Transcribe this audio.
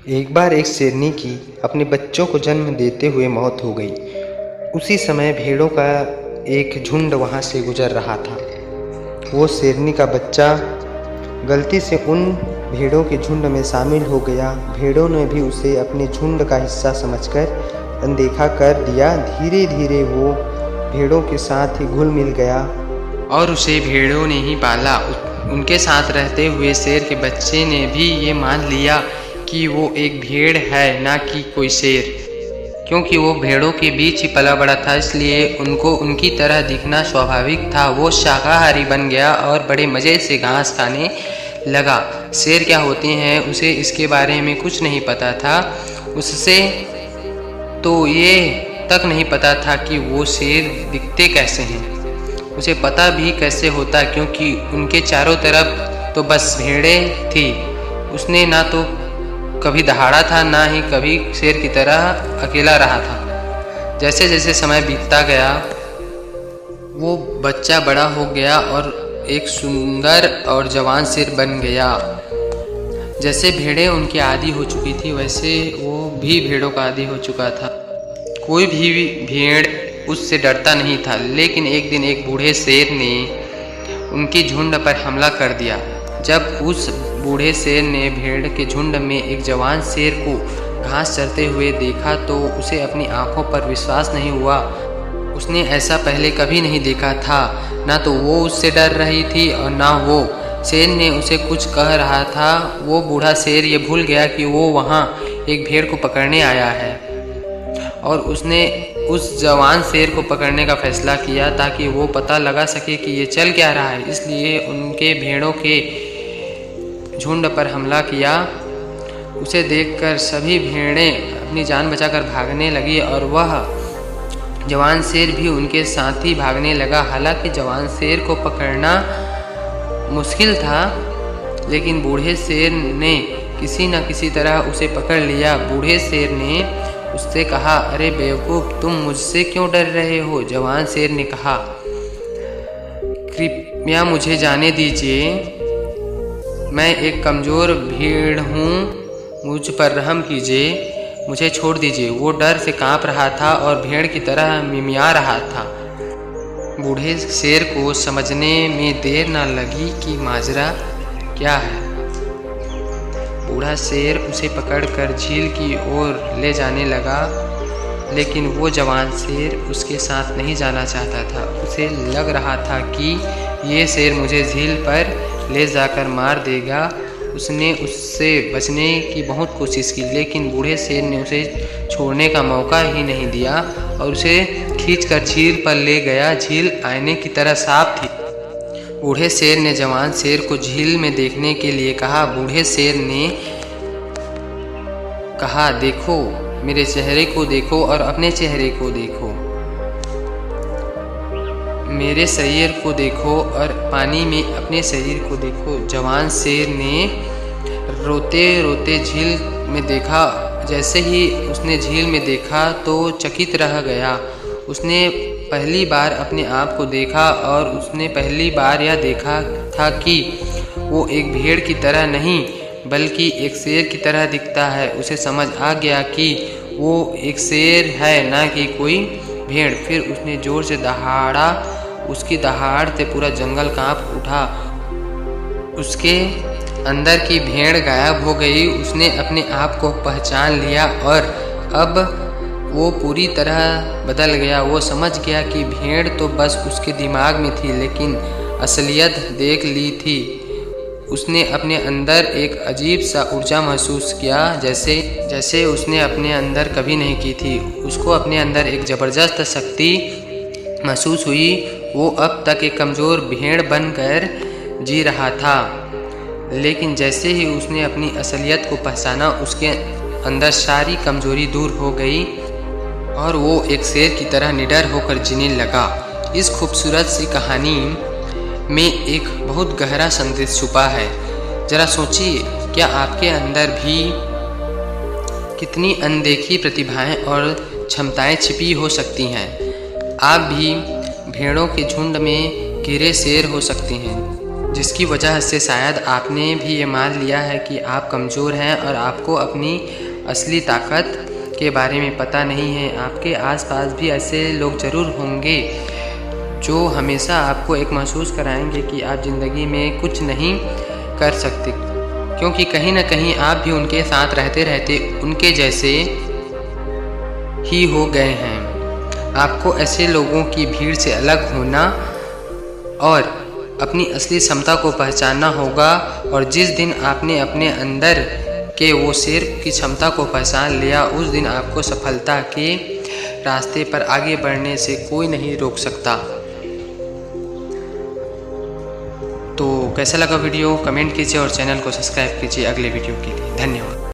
एक बार एक शेरनी की अपने बच्चों को जन्म देते हुए मौत हो गई। उसी समय भेड़ों का एक झुंड वहाँ से गुजर रहा था। वो शेरनी का बच्चा गलती से उन भेड़ों के झुंड में शामिल हो गया। भेड़ों ने भी उसे अपने झुंड का हिस्सा समझकर अनदेखा कर दिया। धीरे धीरे वो भेड़ों के साथ ही घुल मिल गया और उसे भेड़ों ने ही पाला। उनके साथ रहते हुए शेर के बच्चे ने भी ये मान लिया कि वो एक भेड़ है, ना कि कोई शेर। क्योंकि वो भेड़ों के बीच ही पला बड़ा था, इसलिए उनको उनकी तरह दिखना स्वाभाविक था। वो शाकाहारी बन गया और बड़े मज़े से घास खाने लगा। शेर क्या होते हैं उसे इसके बारे में कुछ नहीं पता था। उससे तो ये तक नहीं पता था कि वो शेर दिखते कैसे हैं। उसे पता भी कैसे होता, क्योंकि उनके चारों तरफ तो बस भेड़ें थी। उसने ना तो कभी दहाड़ा था, ना ही कभी शेर की तरह अकेला रहा था। जैसे जैसे समय बीतता गया वो बच्चा बड़ा हो गया और एक सुंदर और जवान शेर बन गया। जैसे भेड़ें उनकी आदी हो चुकी थी, वैसे वो भी भेड़ों का आदी हो चुका था। कोई भी भेड़ उससे डरता नहीं था। लेकिन एक दिन एक बूढ़े शेर ने उनकी झुंड पर हमला कर दिया। जब उस बूढ़े शेर ने भेड़ के झुंड में एक जवान शेर को घास चरते हुए देखा तो उसे अपनी आंखों पर विश्वास नहीं हुआ। उसने ऐसा पहले कभी नहीं देखा था। ना तो वो उससे डर रही थी और ना वो शेर ने उसे कुछ कह रहा था। वो बूढ़ा शेर ये भूल गया कि वो वहाँ एक भेड़ को पकड़ने आया है और उसने उस जवान शेर को पकड़ने का फैसला किया ताकि वो पता लगा सके कि ये चल क्या रहा है। इसलिए उनके भेड़ों के झुंड पर हमला किया। उसे देखकर सभी भेड़ें अपनी जान बचाकर भागने लगी और वह जवान शेर भी उनके साथ ही भागने लगा। हालांकि जवान शेर को पकड़ना मुश्किल था, लेकिन बूढ़े शेर ने किसी न किसी तरह उसे पकड़ लिया। बूढ़े शेर ने उससे कहा, अरे बेवकूफ़, तुम मुझसे क्यों डर रहे हो? जवान शेर ने कहा, कृपया मुझे जाने दीजिए, मैं एक कमज़ोर भेड़ हूँ, मुझ पर रहम कीजिए, मुझे छोड़ दीजिए। वो डर से कांप रहा था और भेड़ की तरह मिमिया रहा था। बूढ़े शेर को समझने में देर न लगी कि माजरा क्या है। बूढ़ा शेर उसे पकड़कर झील की ओर ले जाने लगा, लेकिन वो जवान शेर उसके साथ नहीं जाना चाहता था। उसे लग रहा था कि ये शेर मुझे झील पर ले जाकर मार देगा। उसने उससे बचने की बहुत कोशिश की, लेकिन बूढ़े शेर ने उसे छोड़ने का मौका ही नहीं दिया और उसे खींचकर झील पर ले गया। झील आईने की तरह साफ थी। बूढ़े शेर ने जवान शेर को झील में देखने के लिए कहा। बूढ़े शेर ने कहा, देखो, मेरे चेहरे को देखो और अपने चेहरे को देखो, मेरे शरीर को देखो और पानी में अपने शरीर को देखो। जवान शेर ने रोते रोते झील में देखा। जैसे ही उसने झील में देखा तो चकित रह गया। उसने पहली बार अपने आप को देखा और उसने पहली बार यह देखा था कि वो एक भेड़ की तरह नहीं बल्कि एक शेर की तरह दिखता है। उसे समझ आ गया कि वो एक शेर है, ना कि कोई भेड़। फिर उसने जोर से दहाड़ा। उसकी दहाड़ से पूरा जंगल कांप उठा। उसके अंदर की भेड़ गायब हो गई। उसने अपने आप को पहचान लिया और अब वो पूरी तरह बदल गया। वो समझ गया कि भेड़ तो बस उसके दिमाग में थी, लेकिन असलियत देख ली थी। उसने अपने अंदर एक अजीब सा ऊर्जा महसूस किया, जैसे उसने अपने अंदर कभी नहीं की थी। उसको अपने अंदर एक ज़बरदस्त शक्ति महसूस हुई। वो अब तक एक कमज़ोर भेड़ बनकर जी रहा था, लेकिन जैसे ही उसने अपनी असलियत को पहचाना, उसके अंदर सारी कमज़ोरी दूर हो गई और वो एक शेर की तरह निडर होकर जीने लगा। इस खूबसूरत सी कहानी में एक बहुत गहरा संदेश छुपा है। ज़रा सोचिए, क्या आपके अंदर भी कितनी अनदेखी प्रतिभाएं और क्षमताएं छिपी हो सकती हैं। आप भी भेड़ों के झुंड में घिरे शेर हो सकते हैं। जिसकी वजह से शायद आपने भी ये मान लिया है कि आप कमज़ोर हैं और आपको अपनी असली ताकत के बारे में पता नहीं है। आपके आसपास भी ऐसे लोग ज़रूर होंगे जो हमेशा आपको एक महसूस कराएंगे कि आप ज़िंदगी में कुछ नहीं कर सकते, क्योंकि कहीं ना कहीं आप भी उनके साथ रहते रहते उनके जैसे ही हो गए हैं। आपको ऐसे लोगों की भीड़ से अलग होना और अपनी असली क्षमता को पहचानना होगा। और जिस दिन आपने अपने अंदर के वो शेर की क्षमता को पहचान लिया, उस दिन आपको सफलता के रास्ते पर आगे बढ़ने से कोई नहीं रोक सकता। तो कैसा लगा वीडियो कमेंट कीजिए और चैनल को सब्सक्राइब कीजिए अगले वीडियो के लिए। धन्यवाद।